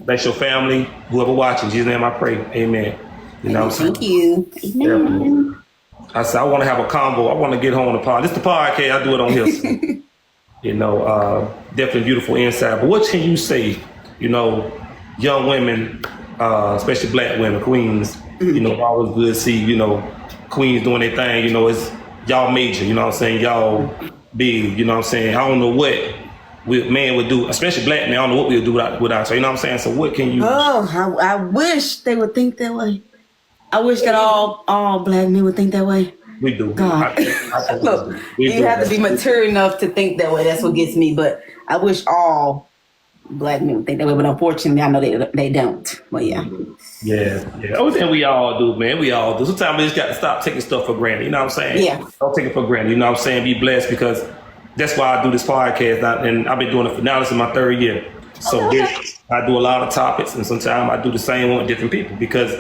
Bless your family, whoever watching. In Jesus' name I pray. Amen. You know what I'm saying? Thank you. Amen. I said, I want to have a combo. I want to get home on the pod. This is the podcast. I do it on here. So, you know, definitely beautiful insight. But what can you say, you know, young women, especially black women, queens, you know, always good to see, you know, queens doing their thing. You know, it's y'all major, you know what I'm saying? Y'all big, you know what I'm saying? I don't know what man would do, especially black men. I don't know what we would do without you know what I'm saying? So what can you... Oh, I wish they would think that way. I wish that all black men would think that way. We do. God. Look, you have to be mature enough to think that way. That's what gets me. But I wish all black men would think that way. But unfortunately, I know they don't. But yeah. Yeah. Oh, then we all do, man. We all do. Sometimes we just got to stop taking stuff for granted. You know what I'm saying? Yeah. Don't take it for granted. You know what I'm saying? Be blessed, because that's why I do this podcast. And I've been doing it for now. This is my third year. So I do a lot of topics, and sometimes I do the same one with different people, because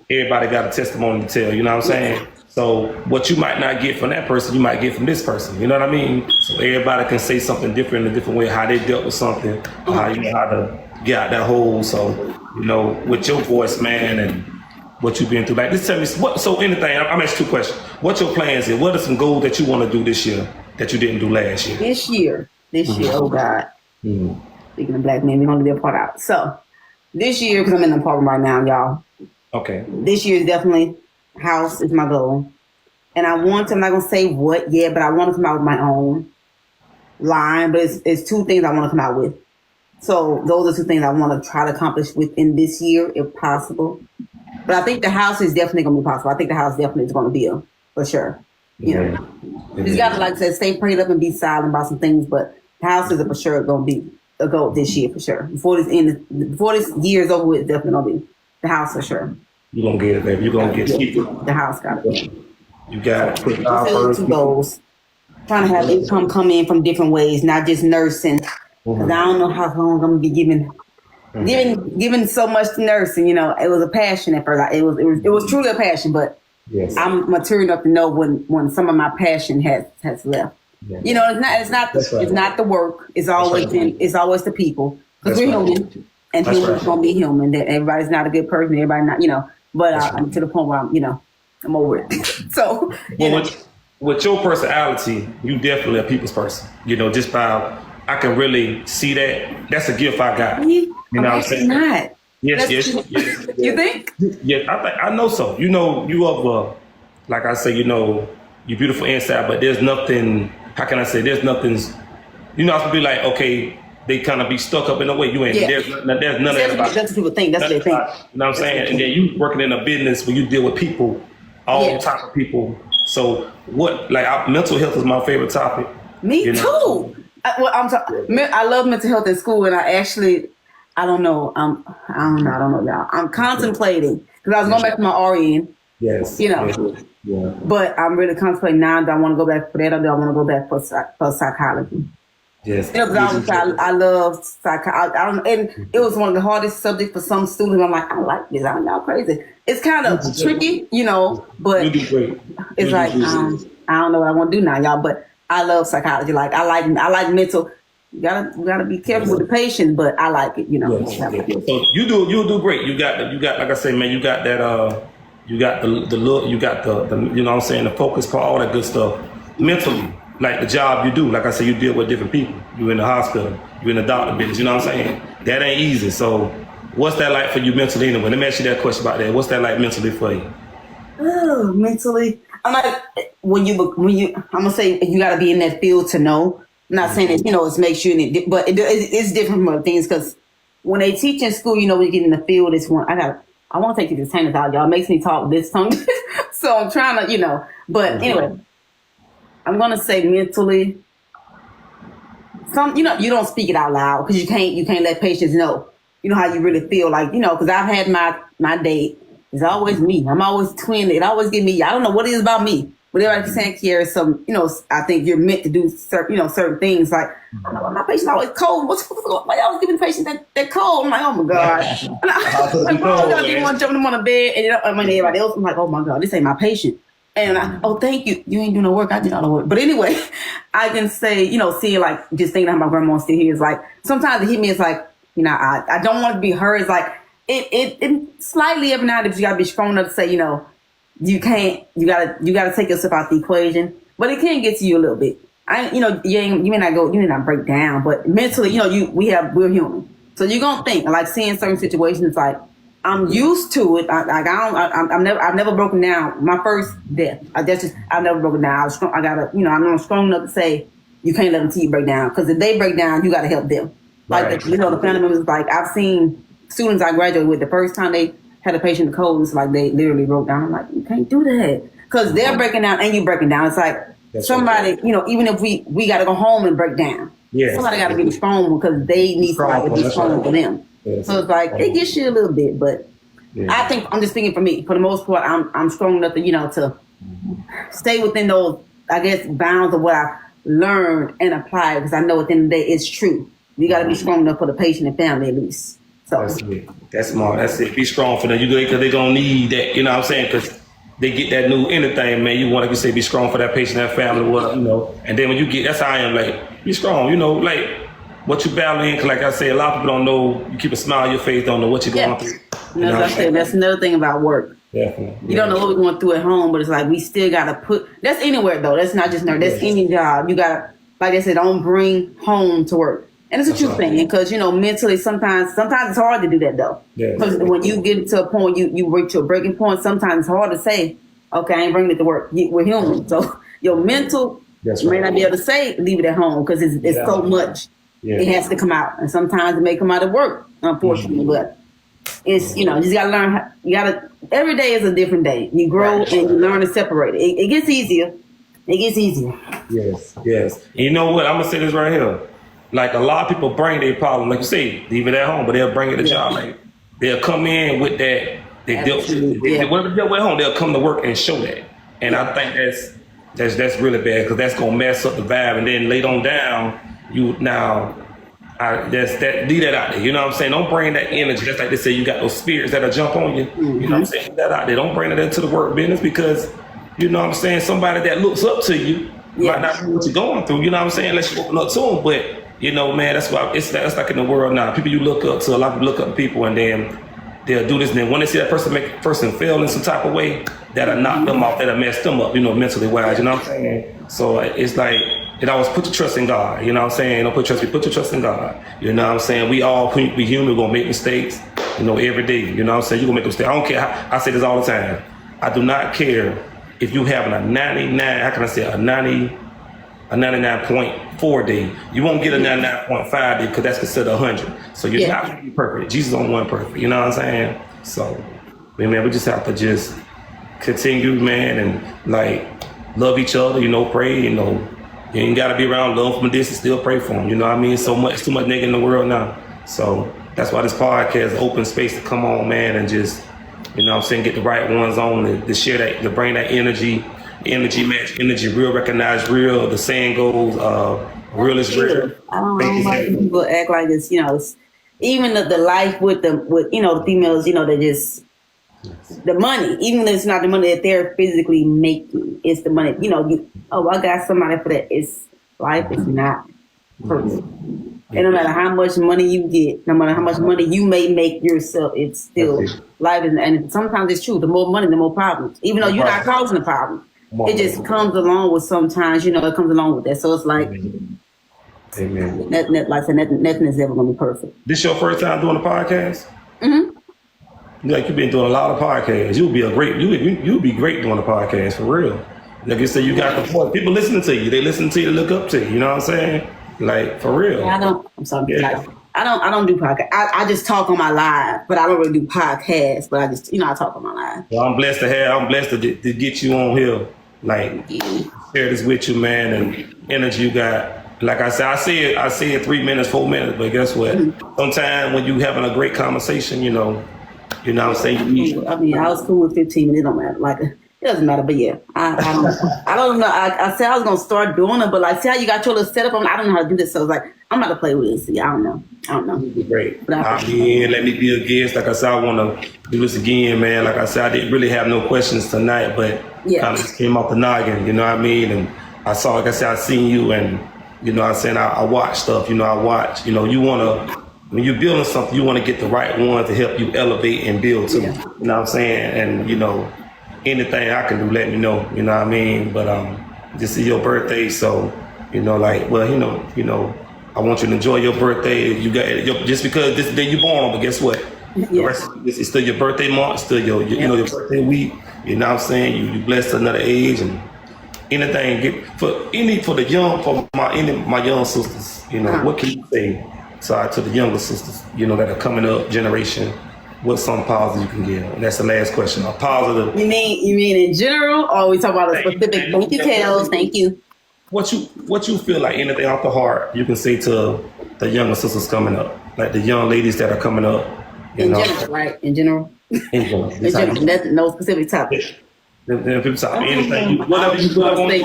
everybody got a testimony to tell. You know what I'm saying? So what you might not get from that person, you might get from this person. You know what I mean? So everybody can say something different in a different way, how they dealt with something, how you know how to get out that hole. So, you know, with your voice, man, and what you've been through. Like, just tell me, so anything, I'm asking 2 questions. What's your plans here? What are some goals that you want to do this year that you didn't do last year? This year, oh God. Speaking of black men, we're going to leave a part out. So this year, because I'm in the apartment right now, y'all. Okay. This year is definitely house is my goal. And I'm not going to say what yet, but I want to come out with my own line. But it's 2 things I want to come out with. So those are 2 things I want to try to accomplish within this year, if possible. But I think the house is definitely going to be possible. I think the house definitely is going to be for sure. You know, you just got to, like I said, stay prayed up and be silent about some things. But the house is for sure going to be a goal this year for sure. Before this year is over with, it's definitely going to be the house for sure. You're going to get it, baby. You're going to get it. The house got it. You got it. Two goals. Trying to have income come in from different ways, not just nursing. Because I don't know how long I'm going to be giving so much to nursing. You know, it was a passion at first. It was truly a passion, but I'm mature enough to know when some of my passion has left. Yeah. You know, it's not the work. It's always the people, because we're human, and humans gonna be human. That everybody's not a good person. Everybody not, you know. But I'm to the point where I'm over it. So, with your personality, you definitely a people's person. You know, just by I can really see that. That's a gift I got. You know what I'm saying? Not. Yes. You think? Yeah, I know so. You know, you up, like I say, you know, you're beautiful inside, but there's nothing. How can I say? There's nothing. You know, I have to be like, okay, they kind of be stuck up in a way. You ain't. Yeah. There's none of that about. That's what people think. That's what they think. You know what I'm saying? And then you working in a business where you deal with people, all types of people. So what? Like, mental health is my favorite topic. Me too. I love mental health in school, and I don't know, y'all. I'm contemplating, because I was going back to my RN. Yes. You know. Yeah. But I'm really contemplating now. Do I want to go back for that, or do I want to go back for psychology? Yes. You know, I love psychology. And it was one of the hardest subjects for some students. I'm like, I like this. I'm not crazy. It's kind of tricky, you know, but you do great. It's like, I don't know what I want to do now, y'all, but I love psychology. Like, I like mental. You gotta be careful with the patient, but I like it, you know. Yes. So you'll do great. You got like I say, man, you got that you got the look, you got the you know what I'm saying, the focus part, all that good stuff. Mentally, like the job you do, like I say, you deal with different people. You in the hospital, you in the doctor business, you know what I'm saying? That ain't easy. So what's that like for you mentally anyway? Let me ask you that question about that. What's that like mentally for you? Oh, mentally. I'm like, when you I'm gonna say you gotta be in that field to know. I'm not saying that, you know, it's makes you, but it's different from other things, because when they teach in school, you know, when you get in the field, it's one, I want to take you to the tennis out, y'all. It makes me talk this tongue. So I'm trying to, you know, but anyway, I'm going to say mentally, you know, you don't speak it out loud, because you can't let patients know, you know, how you really feel, like, you know, because I've had my date. It's always me. I'm always twin. It always get me. I don't know what it is about me. But everybody saying, Kiara, some, you know, I think you're meant to do certain things. Like, my patient's always cold. Why y'all always giving the patient that cold? I'm like, oh my God. Like, why y'all didn't want to jump them on a bed? And everybody else, I'm like, oh my God, this ain't my patient. And thank you. You ain't doing no work. I did all the work. But anyway, I can say, you know, seeing, like, just thinking how my grandma still here is like, sometimes it hit me, it's like, You know, I don't want to be her. It's like it slightly every now and then you gotta be strong enough to say, you know, you gotta take yourself out the equation. But it can get to you a little bit. You may not break down, but mentally, you know, we're human. So you're gonna think, like seeing certain situations, like I'm used to it. I've never broken down. My first death, I've never broken down. I'm strong enough to say you can't let them see you break down, because if they break down, you got to help them. Like the family members. Like I've seen students I graduated with, the first time they had a patient with cold, it's like they literally broke down. I'm like, you can't do that, because they're breaking down and you breaking down. It's like somebody, you know, even if we got to go home and break down, somebody got to be strong because they need somebody to be strong for them. So it's like it gets you a little bit, but I think I'm just thinking for me. For the most part, I'm strong enough to, you know, to stay within those, I guess, bounds of what I learned and apply, because I know at the end of the day it's true. You got to be strong enough for the patient and family at least. So that's smart. That's it. Be strong for them. Because they're gonna need that. You know what I'm saying? Because they get that new anything, man. You want, like you say, be strong for that patient and family. What, you know? And then when you get, that's how I am. Like, be strong. You know, like what you battling. Cause like I say, a lot of people don't know. You keep a smile on your face, don't know what you're going through. You know, that's another thing about work. Definitely. You don't know what we're going through at home, but it's like we still got to put. That's anywhere though. That's not just nurse. That's any job. You got to, like I said, don't bring home to work. And it's a true thing, because, you know, mentally sometimes it's hard to do that though. Because when you get to a point, you reach to a breaking point, sometimes it's hard to say, okay, I ain't bringing it to work. We're human. So your mental may not be able to say, leave it at home, because it's so much. It has to come out. And sometimes it may come out at work, unfortunately. But it's, you know, you just got to learn. Every day is a different day. You grow and you learn to separate it. It gets easier. It gets easier. Yes. And you know what? I'm going to say this right here. Like, a lot of people bring their problem, like you say, leave it at home, but they'll bring it to job. Like, they'll come in with that. Whatever they dealt with at home, they'll come to work and show that. And I think that's really bad, because that's gonna mess up the vibe. And then later on down, leave that out there. You know what I'm saying? Don't bring that energy. That's like they say, you got those spirits that'll jump on you. You know what I'm saying? Leave that out there. Don't bring that into the work business, because you know what I'm saying, somebody that looks up to you might not know what you're going through. You know what I'm saying? Unless you open up to them, but. You know, man, that's why that's like in the world now. People you look up to, a lot of people look up to people, and then they'll do this. And then when they see that person fail in some type of way, that'll knock them off, that'll mess them up, you know, mentally wise. You know what I'm saying? So it's like, it always put your trust in God. You know what I'm saying? Don't put your trust in God. You know what I'm saying? We human, we're gonna make mistakes, you know, every day. You know what I'm saying? You're gonna make mistakes. I don't care. I say this all the time. I do not care if you having a 99.4 day. You won't get a 99.5 day, because that's considered 100. So you're not going to be perfect. Jesus on one perfect. You know what I'm saying? So, man, we just have to just continue, man, and like love each other. You know, pray. You know, you ain't got to be around, love from a distance, still pray for them. You know what I mean? Too much nigga in the world now. So that's why this podcast is an open space to come on, man, and just, you know what I'm saying, get the right ones on to share that, to bring that energy match energy, real recognize real. The saying goes, real is real. I don't know why people act like it's, you know, even the life with you know, the females, you know, they just the money, even if it's not the money that they're physically making, it's the money. You know, I got somebody for that. It's life is not perfect. And no matter how much money you get, no matter how much money you may make yourself, it's still life. And sometimes it's true. The more money, the more problems. Even though you're not causing the problem. It just comes along with, sometimes, you know, it comes along with that. So it's like, Amen. Like I said, nothing is ever going to be perfect. This your first time doing a podcast? Like, you've been doing a lot of podcasts. You'll be great doing a podcast, for real. Like you said, you got the point. People listening to you. They listen to you, look up to you. You know what I'm saying? Like, for real. I'm sorry. Like, I don't do podcasts. I just talk on my live, but I don't really do podcasts. But I just, you know, I talk on my live. Well, I'm blessed to get you on here. Like, share this with you, man, and energy you got. Like I said, I see it 3 minutes, 4 minutes, but guess what? Sometimes when you having a great conversation, you know what I'm saying? I mean, I was cool with 15 minutes. It don't matter. Like, it doesn't matter, but yeah, I don't know. I said I was gonna start doing it, but like, see how you got your little setup? I don't know how to do this, so it's like, I'm about to play with it. See, I don't know. Great. Let me be a guest. Like I said, I want to do this again, man. Like I said, I didn't really have no questions tonight, but kind of just came off the noggin. You know what I mean? And I saw, like I said, I seen you, and you know what I'm saying, I watch stuff. You know, you want to when you're building something, you want to get the right ones to help you elevate and build too. Yeah. You know what I'm saying? And anything I can do, let me know. You know what I mean? But this is your birthday, so I want you to enjoy your birthday. You got just because this is the day you're born on, but guess what? The rest of this is still your birthday month, it's still your your birthday week. You know what I'm saying? You blessed to another age, and anything for my young sisters. What can you say? Sorry, to the younger sisters, that are coming up generation. What's some positive you can give? And that's the last question. A positive. You mean in general, or we talk about a specific? Thank you, Kels. Thank you. What you feel like, anything off the heart you can say to the younger sisters coming up, like the young ladies that are coming up. General, right? In general. In general. That's no specific topic. Anything, whatever you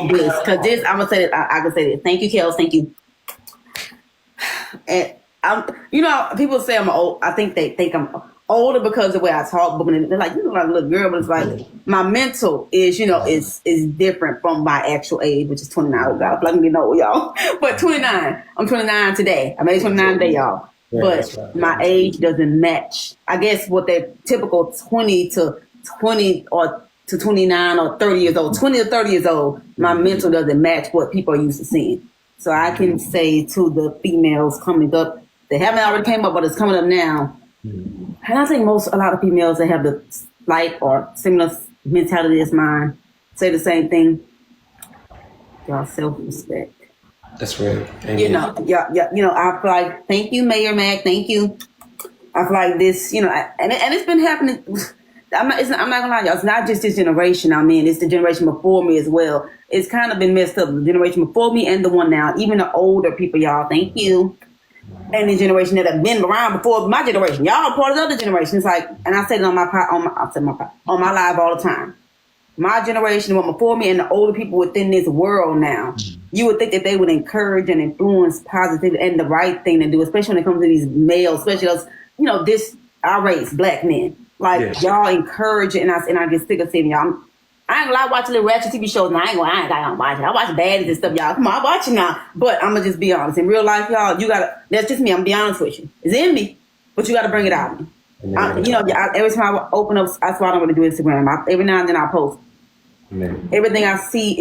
because this, I'm gonna say that I can say this. Thank you, Kels. Thank you. And people say I'm old. I think they think I'm older because of the way I talk, but when they're like, like a little girl, but it's like my mental is, is different from my actual age, which is 29. Oh God, I'm getting old, y'all. But 29. I'm 29 today. I made 29 today, y'all. Yeah, but my age doesn't match. I guess what that typical 20 to 29 or 30 years old, 20 to 30 years old, my mental doesn't match what people are used to seeing. So I can say to the females coming up, they haven't already came up, but it's coming up now. And I think a lot of females that have the like or similar mentality as mine say the same thing. Y'all self-respect. That's right. Amen. I feel like, thank you, Mayor Mac. Thank you. I feel like this, and it's been happening. I'm not gonna lie, y'all. It's not just this generation. I mean, it's the generation before me as well. It's kind of been messed up. The generation before me and the one now, even the older people, y'all. Thank you. And the generation that have been around before my generation, y'all are part of the other generation. It's like, and I say it on my live all the time. My generation, one before me, and the older people within this world now, you would think that they would encourage and influence positivity and the right thing to do, especially when it comes to these males, especially those, our race, black men. Like y'all encourage it, and I get sick of seeing y'all. I ain't gonna lie, watch little ratchet TV shows, and I ain't gonna watch it. I watch baddies and stuff, y'all. Come on, I watch it now. But I'm gonna just be honest. In real life, y'all, that's just me. I'm gonna be honest with you. It's in me, but you gotta bring it out. Every time I open up, that's why I don't want to do Instagram. Every now and then I post. Everything I see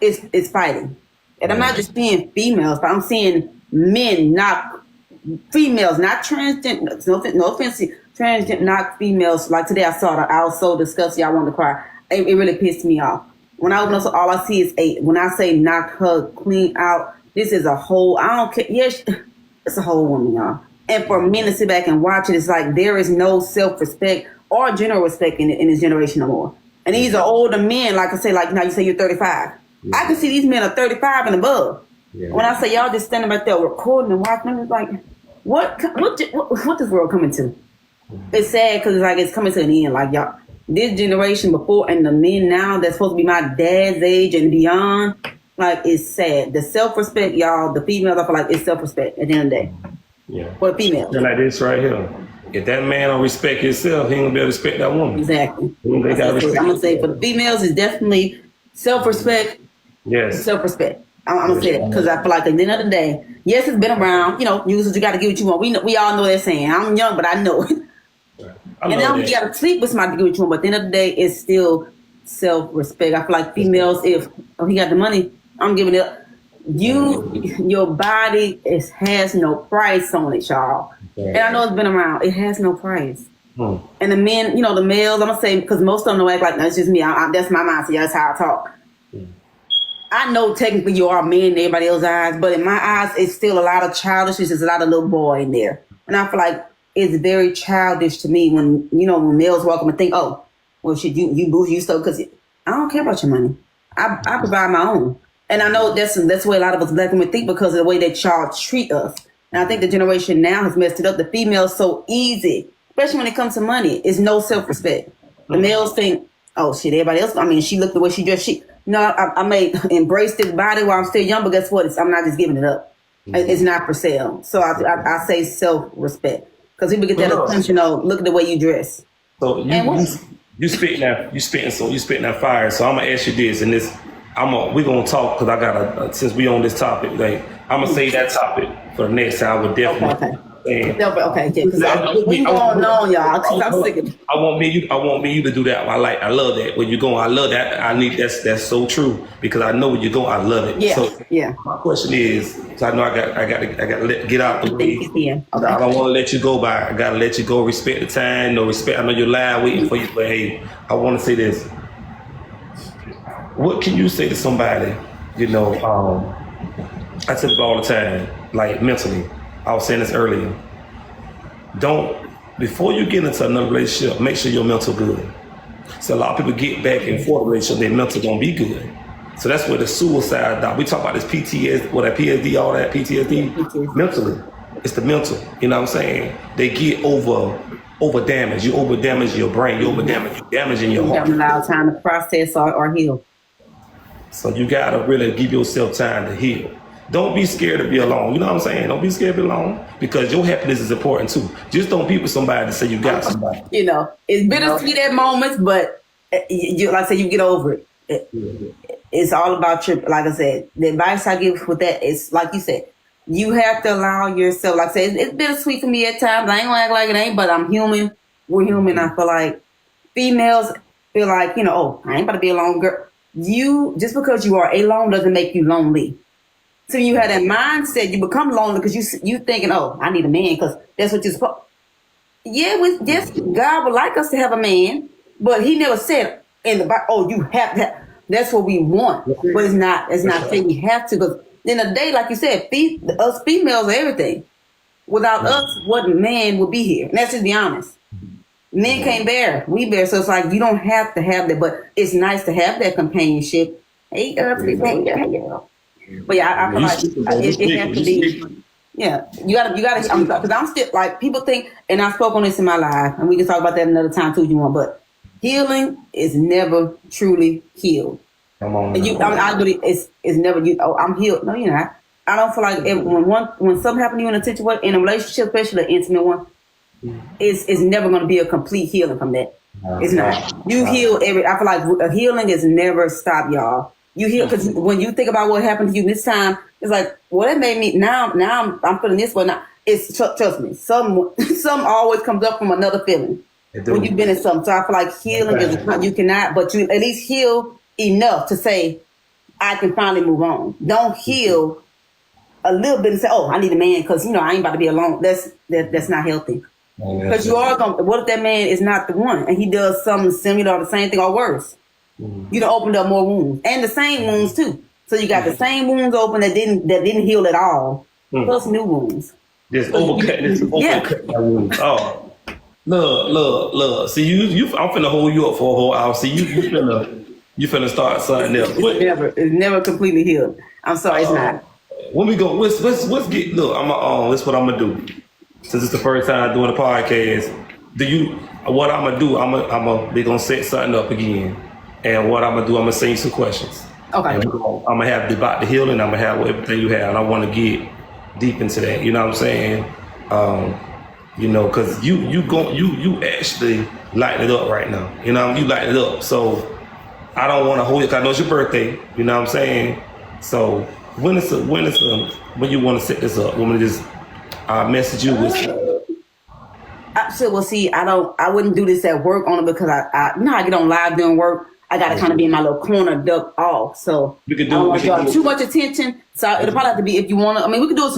is fighting. And I'm not just seeing females, but I'm seeing men knock females, not transgender, no offense, transgender knock females. Like today I saw that, I was so disgusted, I wanted to cry. It really pissed me off. When I open up, all I see is 8. When I say knock her clean out, this is a whole, I don't care. Yes, it's a whole woman, y'all. And for men to sit back and watch it, it's like there is no self-respect or general respect in this generation no more. And these are older men, like I say, like now you say you're 35. Yeah. I can see these men are 35 and above. Yeah. When I say y'all just standing right there recording and watching, it's like, what this world coming to? It's sad because it's coming to an end. Like y'all, this generation before and the men now that's supposed to be my dad's age and beyond, like it's sad. The self-respect, y'all, the females, I feel like it's self-respect at the end of the day. Yeah. For the females. Like this right here. If that man don't respect himself, he ain't gonna be able to respect that woman. Exactly. I'm gonna say for the females, it's definitely self-respect. Yes. Self-respect. I'm gonna say that because I feel like at the end of the day, yes, it's been around. Users, you got to get what you want. We all know that saying. I'm young, but I know it. And then you got to sleep with somebody to get what you want. But at the end of the day, it's still self-respect. I feel like females, if he got the money, I'm giving it up. Your body has no price on it, y'all. Yeah. And I know it's been around. It has no price. And the men, the males, I'm going to say, because most of them don't act like that's just me. That's my mindset. That's how I talk. I know technically you are men in everybody else's eyes, but in my eyes, it's still a lot of childishness. There's a lot of little boy in there. And I feel like it's very childish to me when males walk up and think, oh, well, should you boost you stuff? Because I don't care about your money. I provide my own. And I know that's the way a lot of us black women think because of the way that y'all treat us. And I think the generation now has messed it up. The female's so easy, especially when it comes to money. It's no self-respect. The males think, oh, shit, everybody else, she looked the way she dressed. I may embrace this body while I'm still young, but guess what? I'm not just giving it up. It's not for sale. So I say self-respect. Because people get that attention, look at the way you dress. So you spitting that fire. So I'm going to ask you this, and we're going to talk because I got since we on this topic, like, I'm going to say that topic for the next time, I would definitely. Okay. And Okay, because we going on, y'all. I'm sick of it. I want me you to do that. I love that. When you go, I love that. That's so true because I know when you go, I love it. Yeah, So yeah. my question is, so I know I got to get out the way. Yeah. Okay. I don't want to let you go by. I got to let you go. Respect the time. No respect. I know you're live waiting for you, but hey, I want to say this. What can you say to somebody? You know, I tell people all the time, like mentally. I was saying this earlier. Before you get into another relationship, make sure your mental good. So a lot of people get back and forth relationship, their mental don't be good. So that's where the suicide, we talk about this PTSD, PSD, all that PTSD, mentally. It's the mental, you know what I'm saying? They get over damage. You over damage your brain, you over damaging your heart. You don't allow time to process or heal. So you gotta really give yourself time to heal. Don't be scared to be alone. You know what I'm saying? Don't be scared to be alone because your happiness is important too. Just don't be with somebody to say you got somebody. You know, it's bittersweet at moments, but like I said, you get over it. It's all about your, like I said, the advice I give with that is, like you said, you have to allow yourself, like I said, it's bittersweet for me at times. I ain't gonna act like it ain't, but I'm human. We're human. I feel like females feel like, you know, oh, I ain't about to be alone, girl. Just because you are alone doesn't make you lonely. So you have that mindset, you become lonely because you thinking, oh, I need a man because that's what you're supposed. Yeah, yes, God would like us to have a man, but He never said in the Bible, oh, you have that. That's what we want, but it's not saying you have to. Because in a day, like you said, us females are everything. Without us, what man would be here? And that's just be honest. Men can't bear, we bear. So it's like you don't have to have that, but it's nice to have that companionship. Hey, but yeah, I feel like it has to be. Yeah, you gotta. Because I'm still like people think, and I spoke on this in my live, and we can talk about that another time too if you want. But healing is never truly healed. Come on. And I believe it's never you. Oh, I'm healed. No, you're not. I don't feel like when something happened to you in a situation, in a relationship, especially an intimate one, it's never going to be a complete healing from that. It's not. You heal I feel like a healing is never stop, y'all. You heal because when you think about what happened to you this time, it's like, well, it made me now. I'm feeling this way now. It's trust me. Some always comes up from another feeling when you've been in something. So I feel like healing is you cannot, but you at least heal enough to say, I can finally move on. Don't heal a little bit and say, oh, I need a man because I ain't about to be alone. That's not healthy. Because you are going. What if that man is not the one and he does something similar or the same thing or worse? You done opened up more wounds and the same wounds too. So you got the same wounds open that didn't heal at all, plus new wounds. Just overcut my wounds. Oh, look. See you. I'm finna hold you up for a whole hour. See you finna start something else. It's never completely healed. I'm sorry, it's not. When we go, let's get. Look, this is what I'm gonna do. Since it's the first time doing a podcast, what I'm gonna do? They gonna set something up again. And what I'm gonna do, I'm gonna send you some questions. Okay. And I'm gonna have about the healing. I'm gonna have everything you have, and I want to get deep into that. You know what I'm saying? Because you actually lighting it up right now. You know, you lighting it up. So I don't want to hold it. 'Cause I know it's your birthday. You know what I'm saying? So when you want to set this up? Want me to just message you with? Well, see, I wouldn't do this at work only because I get on live doing work. I got to kind of be in my little corner, ducked off. So I don't want to draw too much attention. So it'll probably have to be if you want to. I mean, we could do it